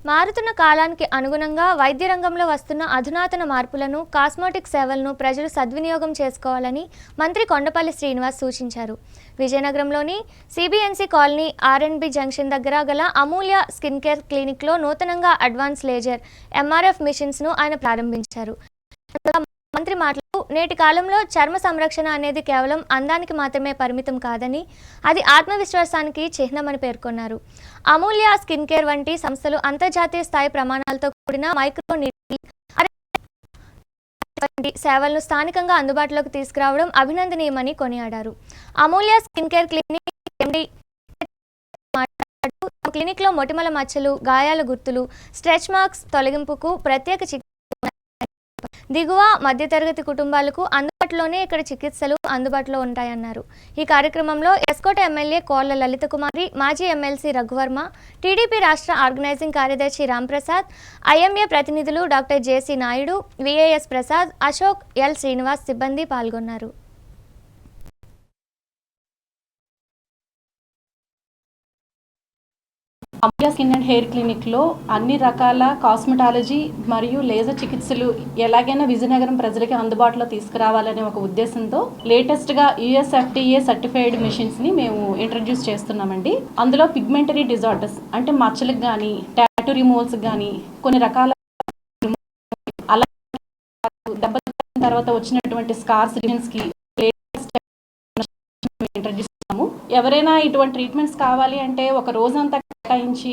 మారుతున్న కాలానికి అనుగుణంగా వైద్య రంగంలో వస్తున్న అధునాతన మార్పులను, కాస్మెటిక్ సేవలను ప్రజలు సద్వినియోగం చేసుకోవాలని మంత్రి కొండపల్లి శ్రీనివాస్ సూచించారు. విజయనగరంలోని సిబిఎన్సి కాలనీ ఆర్ఎండ్బి జంక్షన్ దగ్గర గల అమూల్య స్కిన్ కేర్ క్లినిక్లో నూతనంగా అడ్వాన్స్ లేజర్ ఎంఆర్ఎఫ్ మిషన్స్ను ఆయన ప్రారంభించారు. మంత్రి మాట్లాడుతూ, నేటి కాలంలో చర్మ సంరక్షణ అనేది కేవలం అందానికి మాత్రమే పరిమితం కాదని, అది ఆత్మవిశ్వాసానికి చిహ్నమని పేర్కొన్నారు. అమూల్య స్కిన్ కేర్ వంటి సంస్థలు అంతర్జాతీయ స్థాయి ప్రమాణాలతో కూడిన మైక్రో నీడిల్ వంటి సేవలను స్థానికంగా అందుబాటులోకి తీసుకురావడం అభినందనీయమని కొనియాడారు. అమూల్య స్కిన్ కేర్ క్లినిక్ ఎండి మాట్లాడుతూ, క్లినిక్లో మొటిమల మచ్చలు, గాయాల గుర్తులు, స్ట్రెచ్ మార్క్స్ తొలగింపుకు ప్రత్యేక దిగువ మధ్యతరగతి కుటుంబాలకు అందుబాటులోనే ఇక్కడ చికిత్సలు అందుబాటులో ఉంటాయన్నారు. ఈ కార్యక్రమంలో ఎస్కోట ఎమ్మెల్యే కోళ్ల లలిత కుమారి, మాజీ ఎమ్మెల్సీ రఘువర్మ, టీడీపీ రాష్ట్ర ఆర్గనైజింగ్ కార్యదర్శి రాంప్రసాద్, ఐఎంఏ ప్రతినిధులు డాక్టర్ జేసీ నాయుడు, విఏఎస్ ప్రసాద్, అశోక్, ఎల్ శ్రీనివాస్ సిబ్బంది పాల్గొన్నారు. అమూల్య స్కిన్ అండ్ హెయిర్ క్లినిక్లో అన్ని రకాల కాస్మెటాలజీ మరియు లేజర్ చికిత్సలు ఎలాగైనా విజయనగరం ప్రజలకి అందుబాటులో తీసుకురావాలనే ఒక ఉద్దేశంతో లేటెస్ట్గా యుఎస్ఎఫ్డిఏ సర్టిఫైడ్ మెషిన్స్ని మేము ఇంట్రడ్యూస్ చేస్తున్నామండి. అందులో పిగ్మెంటరీ డిజార్డర్స్ అంటే మచ్చలకు కానీ, టాటూ రిమూవల్స్కి కానీ, కొన్ని రకాల అలా దెబ్బల తర్వాత వచ్చినటువంటి స్కార్స్ రిమూవల్స్కి ఇంట్రడ్యూస్ చేస్తాము. ఎవరైనా ఇటువంటి ట్రీట్మెంట్స్ కావాలి అంటే ఒక రోజంతా కేటాయించి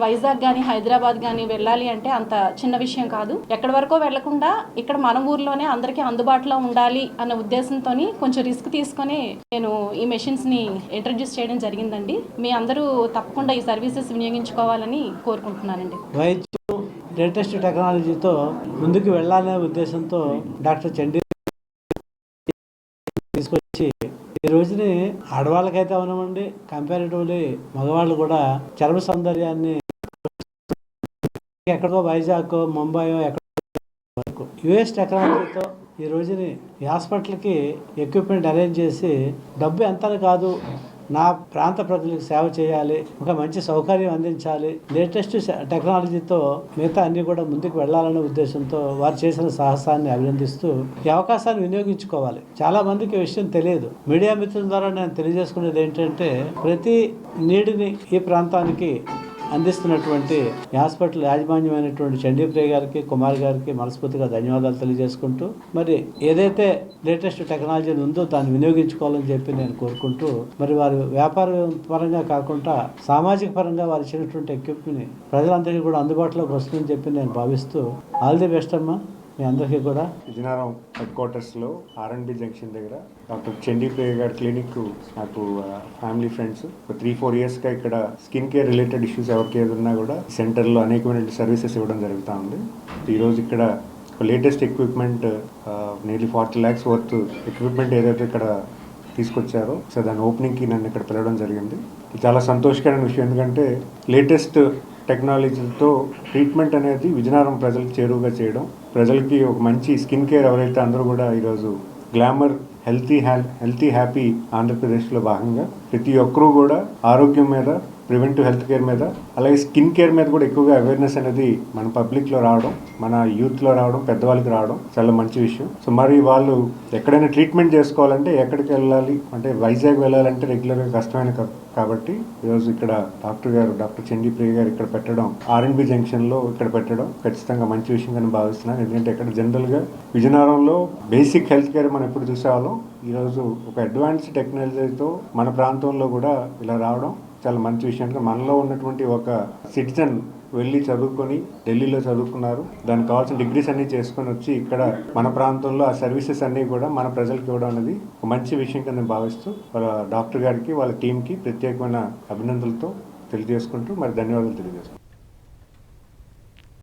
వైజాగ్ కానీ హైదరాబాద్ కానీ వెళ్ళాలి అంటే అంత చిన్న విషయం కాదు. ఎక్కడి వరకు వెళ్లకుండా ఇక్కడ మన ఊర్లోనే అందరికీ అందుబాటులో ఉండాలి అన్న ఉద్దేశంతో కొంచెం రిస్క్ తీసుకొని నేను ఈ మెషిన్స్ని ఇంట్రడ్యూస్ చేయడం జరిగిందండి. మీ అందరూ తప్పకుండా ఈ సర్వీసెస్ వినియోగించుకోవాలని కోరుకుంటున్నానండి. లేటెస్ట్ టెక్నాలజీతో ముందుకు వెళ్ళాలనే ఉద్దేశంతో డాక్టర్ చండీ తీసుకొచ్చి ఈ రోజుని ఆడవాళ్ళకైతే అవనమండి, కంపారిటివ్లీ మగవాళ్ళు కూడా చర్మ సౌందర్యాన్ని ఎక్కడో వైజాగ్, ముంబయో ఎక్కడో యుఎస్ టెక్నాలజీతో ఈ రోజుని ఈ హాస్పిటల్కి ఎక్విప్మెంట్ అరేంజ్ చేసి డబ్బు ఎంతని కాదు, నా ప్రాంత ప్రజలకు సేవ చేయాలి, ఒక మంచి సౌకర్యం అందించాలి, లేటెస్ట్ టెక్నాలజీతో మిగతా అన్ని కూడా ముందుకు వెళ్ళాలనే ఉద్దేశంతో వారు చేసిన సాహసాన్ని అభినందిస్తూ ఈ అవకాశాన్ని వినియోగించుకోవాలి. చాలా మందికి విషయం తెలియదు. మీడియా మిత్రుల ద్వారా నేను తెలియజేసుకునేది ఏంటంటే, ప్రతి నీడిని ఈ ప్రాంతానికి అందిస్తున్నటువంటి హాస్పిటల్ యాజమాన్యమైనటువంటి చండీప్రియ గారికి, కుమార్ గారికి మనస్ఫూర్తిగా ధన్యవాదాలు తెలియజేసుకుంటూ, మరి ఏదైతే లేటెస్ట్ టెక్నాలజీ ఉందో దాన్ని వినియోగించుకోవాలని చెప్పి నేను కోరుకుంటూ, మరి వారి వ్యాపార పరంగా కాకుండా సామాజిక పరంగా వారు ఇచ్చినటువంటి ఎక్విప్మెంట్ని ప్రజలందరికీ కూడా అందుబాటులోకి వస్తుందని చెప్పి నేను భావిస్తూ ఆల్ ది బెస్ట్ అమ్మా మీ అందరికీ కూడా. విజయనగరం హెడ్ క్వార్టర్స్లో ఆర్ఎండ్బి జంక్షన్ దగ్గర డాక్టర్ చండీప్రియ గారి క్లినిక్ నాకు ఫ్యామిలీ ఫ్రెండ్స్ 3-4 ఇయర్స్గా ఇక్కడ స్కిన్ కేర్ రిలేటెడ్ ఇష్యూస్ ఎవరికి ఏదన్నా కూడా సెంటర్లో అనేకమైన సర్వీసెస్ ఇవ్వడం జరుగుతూ ఉంది. ఈరోజు ఇక్కడ latest equipment nearly 40 lakhs worth equipment ఏదైతే ఇక్కడ తీసుకొచ్చారో, సో దాని ఓపెనింగ్కి నన్ను ఇక్కడ పిలవడం జరిగింది. చాలా సంతోషకరమైన విషయం, ఎందుకంటే లేటెస్ట్ టెక్నాలజీతో ట్రీట్మెంట్ అనేది విజయనగరం ప్రజలకు చేరువుగా చేయడం, ప్రజలకి ఒక మంచి స్కిన్ కేర్ ఎవరైతే అందరూ కూడా ఈరోజు గ్లామర్ హెల్తీ హ్యాపీ ఆంధ్రప్రదేశ్లో భాగంగా ప్రతి ఒక్కరూ కూడా ఆరోగ్యం మీద, ప్రివెంటివ్ హెల్త్ కేర్ మీద, అలాగే స్కిన్ కేర్ మీద కూడా ఎక్కువగా అవేర్నెస్ అనేది మన పబ్లిక్లో రావడం, మన యూత్లో రావడం, పెద్దవాళ్ళకి రావడం చాలా మంచి విషయం. సో మరి వాళ్ళు ఎక్కడైనా ట్రీట్మెంట్ చేసుకోవాలంటే ఎక్కడికి వెళ్ళాలి అంటే వైజాగ్ వెళ్ళాలంటే రెగ్యులర్గా కష్టమైన కాబట్టి ఈరోజు ఇక్కడ డాక్టర్ చండీప్రియ గారు ఇక్కడ పెట్టడం, ఆర్ఎండ్బి జంక్షన్లో ఇక్కడ పెట్టడం ఖచ్చితంగా మంచి విషయంగానే భావిస్తున్నాను. ఎందుకంటే ఇక్కడ జనరల్గా విజయనగరంలో బేసిక్ హెల్త్ కేర్ మనం ఎప్పుడు చూసేవాళ్ళం, ఈరోజు ఒక అడ్వాన్స్ టెక్నాలజీతో మన ప్రాంతంలో కూడా ఇలా రావడం చాలా మంచి విషయం. మనలో ఉన్నటువంటి ఒక సిటిజన్ వెళ్ళి చదువుకొని ఢిల్లీలో చదువుకున్నారు, దానికి కావాల్సిన డిగ్రీస్ అన్నీ చేసుకొని వచ్చి ఇక్కడ మన ప్రాంతంలో ఆ సర్వీసెస్ అన్నీ కూడా మన ప్రజలకు ఇవ్వడం అనేది ఒక మంచి విషయం కింద భావిస్తూ వాళ్ళ డాక్టర్ గారికి, వాళ్ళ టీంకి ప్రత్యేకమైన అభినందనలతో తెలియజేసుకుంటూ మరి ధన్యవాదాలు తెలియజేసుకుంటాం.